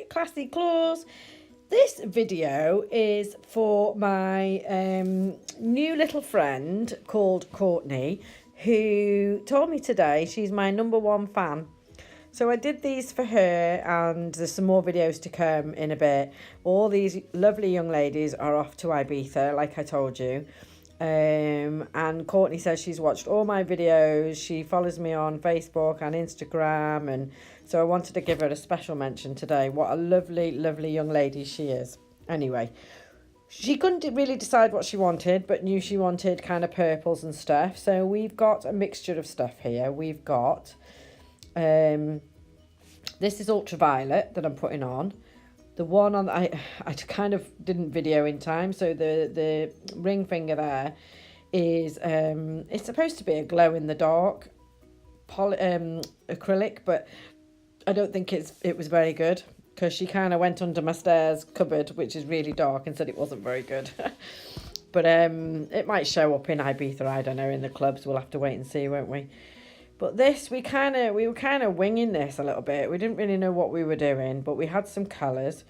classy claws. This video is for my new little friend called Courtney, who told me today she's my #1 fan. So I did these for her, and there's some more videos to come in a bit. All these lovely young ladies are off to Ibiza, like I told you. And Courtney says she's watched all my videos. She follows me on Facebook and Instagram, and so I wanted to give her a special mention today. What a lovely, lovely young lady she is. Anyway, she couldn't really decide what she wanted, but knew she wanted kind of purples and stuff. So we've got a mixture of stuff here. We've got this is ultraviolet that I'm putting on. The one on I kind of didn't video in time, so the ring finger there is it's supposed to be a glow in the dark acrylic, but I don't think it was very good, because she kind of went under my stairs cupboard, which is really dark, and said it wasn't very good. But it might show up in Ibiza, I don't know, in the clubs. We'll have to wait and see, won't we? But this, we were kind of winging this a little bit. We didn't really know what we were doing, but we had some colours.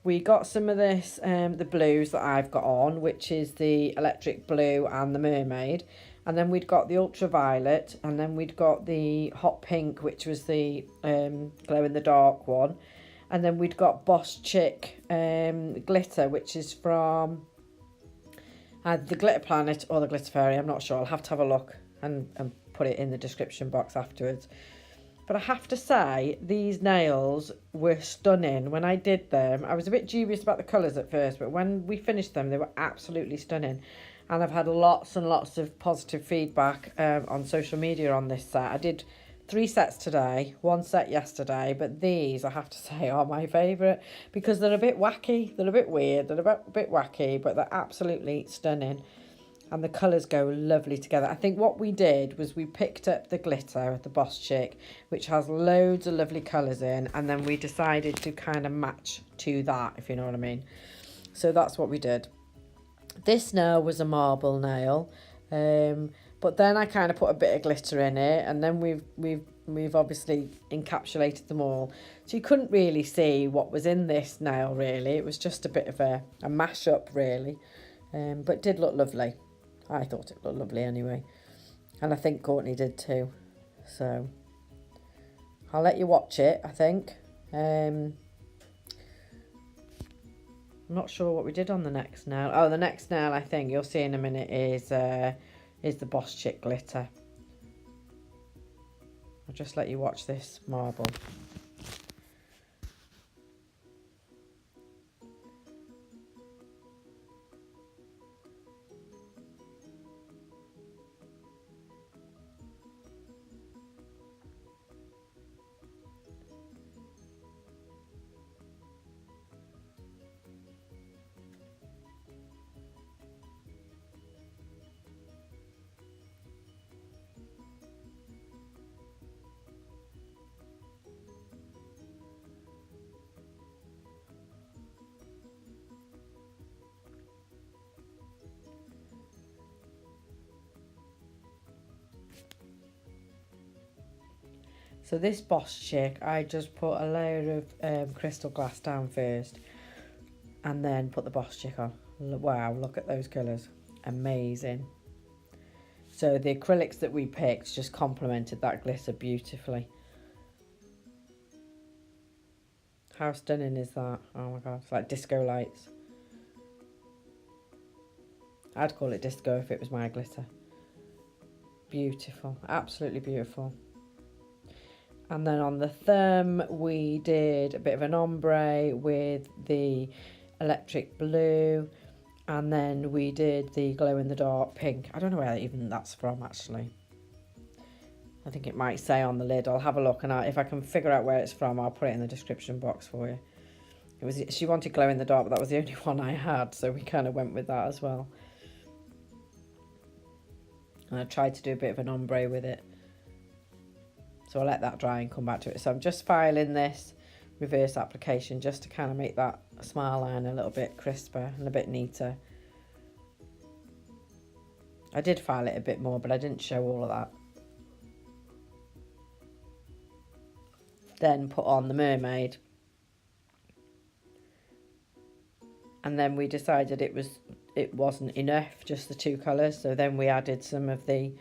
We got some of this, the blues that I've got on, which is the electric blue and the mermaid. And then we'd got the ultraviolet, and then we'd got the hot pink, which was the glow in the dark one. And then we'd got Boss Chick glitter, which is from the Glitter Planet or the Glitter Fairy. I'm not sure. I'll have to have a look and put it in the description box afterwards. But I have to say, these nails were stunning. When I did them, I was a bit dubious about the colours at first, but when we finished them, they were absolutely stunning. And I've had lots and lots of positive feedback on social media on this set. I did 3 sets today, 1 set yesterday, but these, I have to say, are my favourite, because they're a bit wacky, they're a bit weird, they're a bit wacky, but they're absolutely stunning. And the colours go lovely together. I think what we did was we picked up the glitter, the Boss Chick, which has loads of lovely colours in, and then we decided to kind of match to that, if you know what I mean. So that's what we did. This nail was a marble nail, but then I kind of put a bit of glitter in it, and then we've obviously encapsulated them all. So you couldn't really see what was in this nail, really. It was just a bit of a mash-up, really, but did look lovely. I thought it looked lovely anyway. And I think Courtney did too. So I'll let you watch it, I think. I'm not sure what we did on the next nail. Oh, the next nail, I think, you'll see in a minute, is the Boss Chick glitter. I'll just let you watch this marble. So this Boss Chick, I just put a layer of crystal glass down first, and then put the Boss Chick on. Wow, look at those colours. Amazing. So the acrylics that we picked just complemented that glitter beautifully. How stunning is that? Oh my God, it's like disco lights. I'd call it disco if it was my glitter. Beautiful, absolutely beautiful. And then on the thumb, we did a bit of an ombre with the electric blue. And then we did the glow-in-the-dark pink. I don't know where even that's from, actually. I think it might say on the lid. I'll have a look, and if I can figure out where it's from, I'll put it in the description box for you. She wanted glow-in-the-dark, but that was the only one I had, so we kind of went with that as well. And I tried to do a bit of an ombre with it. So I'll let that dry and come back to it. So I'm just filing this reverse application just to kind of make that smile line a little bit crisper and a bit neater. I did file it a bit more, but I didn't show all of that. Then put on the mermaid. And then we decided it wasn't enough, just the two colours. So then we added some of the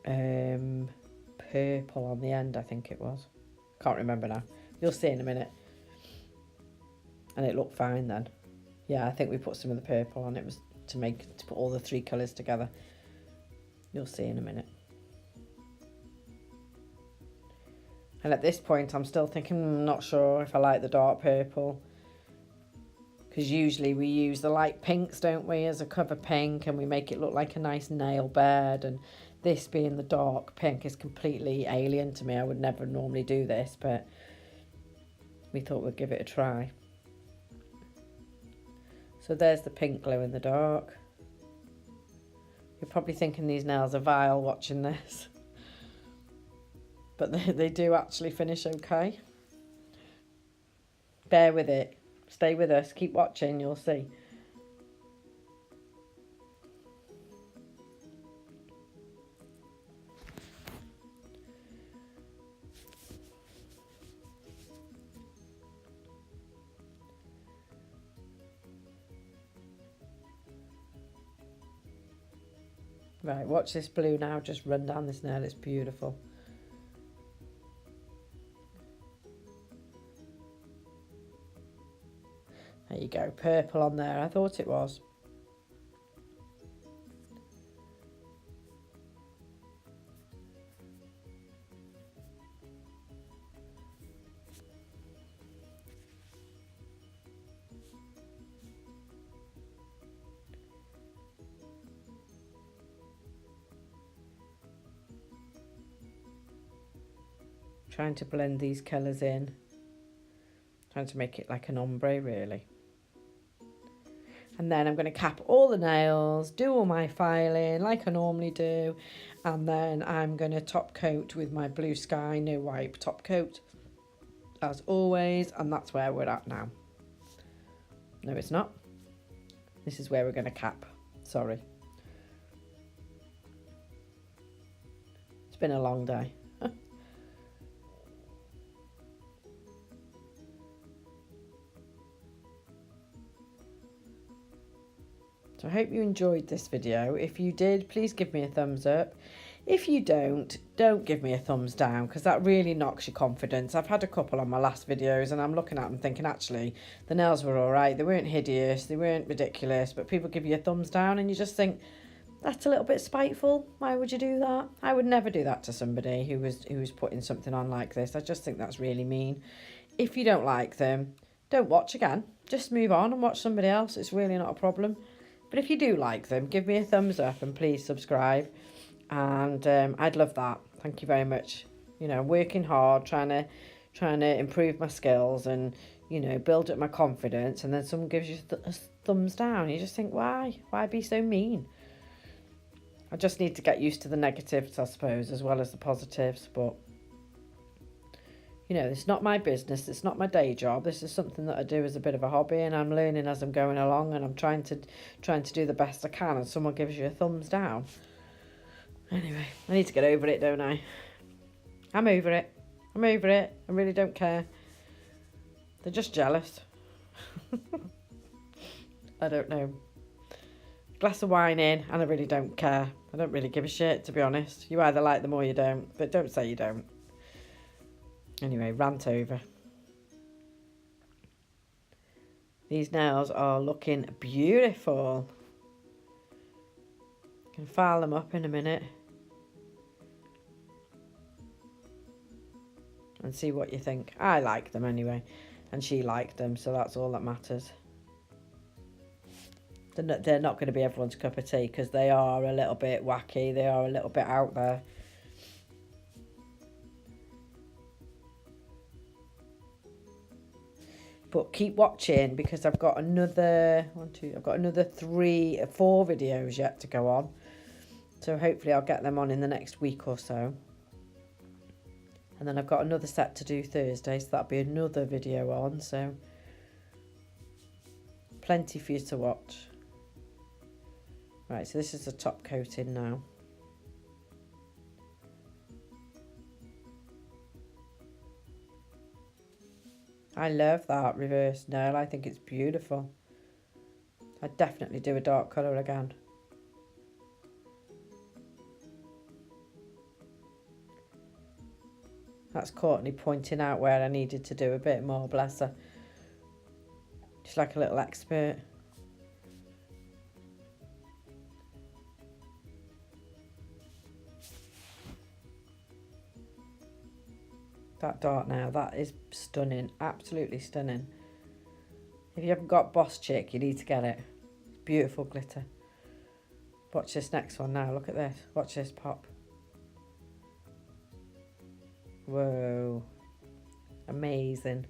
purple on the end, I think it was. Can't remember now. You'll see in a minute. And it looked fine then. Yeah, I think we put some of the purple on. It was to put all the three colours together. You'll see in a minute. And at this point, I'm still thinking, I'm not sure if I like the dark purple. Because usually we use the light pinks, don't we, as a cover pink, and we make it look like a nice nail bed. And this being the dark pink is completely alien to me. I would never normally do this, but we thought we'd give it a try. So there's the pink glow in the dark. You're probably thinking these nails are vile watching this. But they do actually finish okay. Bear with it. Stay with us. Keep watching. You'll see. Right, watch this blue now. Just run down this nail. It's beautiful. There you go, purple on there. I thought it was. Trying to blend these colours in. Trying to make it like an ombre, really. And then I'm going to cap all the nails, do all my filing like I normally do. And then I'm going to top coat with my Blue Sky No Wipe top coat, as always. And that's where we're at now. No, it's not. This is where we're going to cap. Sorry. It's been a long day. So I hope you enjoyed this video. If you did, please give me a thumbs up. If you don't give me a thumbs down, because that really knocks your confidence. I've had a couple on my last videos and I'm looking at them thinking, actually, the nails were all right. They weren't hideous, they weren't ridiculous, but people give you a thumbs down and you just think, that's a little bit spiteful. Why would you do that? I would never do that to somebody who was putting something on like this. I just think that's really mean. If you don't like them, don't watch again. Just move on and watch somebody else. It's really not a problem. But if you do like them, give me a thumbs up and please subscribe. And I'd love that. Thank you very much. You know, working hard, trying to improve my skills and, you know, build up my confidence. And then someone gives you a thumbs down. You just think, why? Why be so mean? I just need to get used to the negatives, I suppose, as well as the positives. But, you know, it's not my business. It's not my day job. This is something that I do as a bit of a hobby, and I'm learning as I'm going along, and I'm trying to do the best I can, and someone gives you a thumbs down. Anyway, I need to get over it, don't I? I'm over it. I'm over it. I really don't care. They're just jealous. I don't know. Glass of wine in, and I really don't care. I don't really give a shit, to be honest. You either like them or you don't, but don't say you don't. Anyway, rant over. These nails are looking beautiful. Can file them up in a minute and see what you think. I like them anyway, and she liked them, so that's all that matters. They're not going to be everyone's cup of tea because they are a little bit wacky. They are a little bit out there. But keep watching because I've got another 4 videos yet to go on. So hopefully I'll get them on in the next week or so. And then I've got another set to do Thursday, so that'll be another video on. So plenty for you to watch. Right, so this is the top coating now. I love that reverse nail. I think it's beautiful. I'd definitely do a dark colour again. That's Courtney pointing out where I needed to do a bit more, bless her. She's like a little expert. That dark now, that is stunning, absolutely stunning. If you haven't got Boss Chick, you need to get it. Beautiful glitter. Watch this next one now, look at this. Watch this pop. Whoa. Amazing.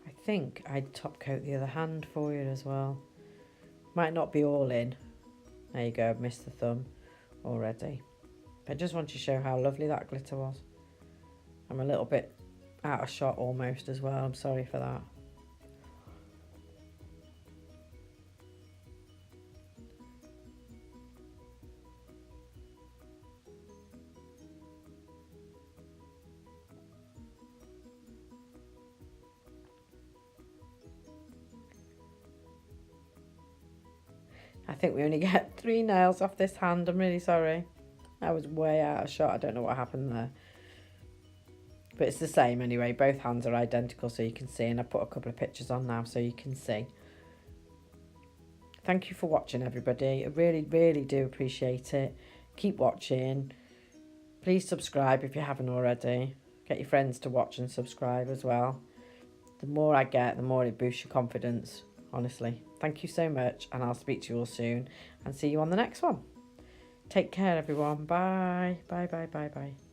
I think I'd top coat the other hand for you as well. Might not be all in. There you go, I've missed the thumb already. But I just want to show how lovely that glitter was. I'm a little bit out of shot almost as well, I'm sorry for that. I think we only get 3 nails off this hand. I'm really sorry. I was way out of shot. I don't know what happened there. But it's the same anyway. Both hands are identical so you can see. And I put a couple of pictures on now so you can see. Thank you for watching, everybody. I really, really do appreciate it. Keep watching. Please subscribe if you haven't already. Get your friends to watch and subscribe as well. The more I get, the more it boosts your confidence. Honestly, thank you so much, and I'll speak to you all soon and see you on the next one. Take care, everyone. Bye. Bye, bye, bye, bye.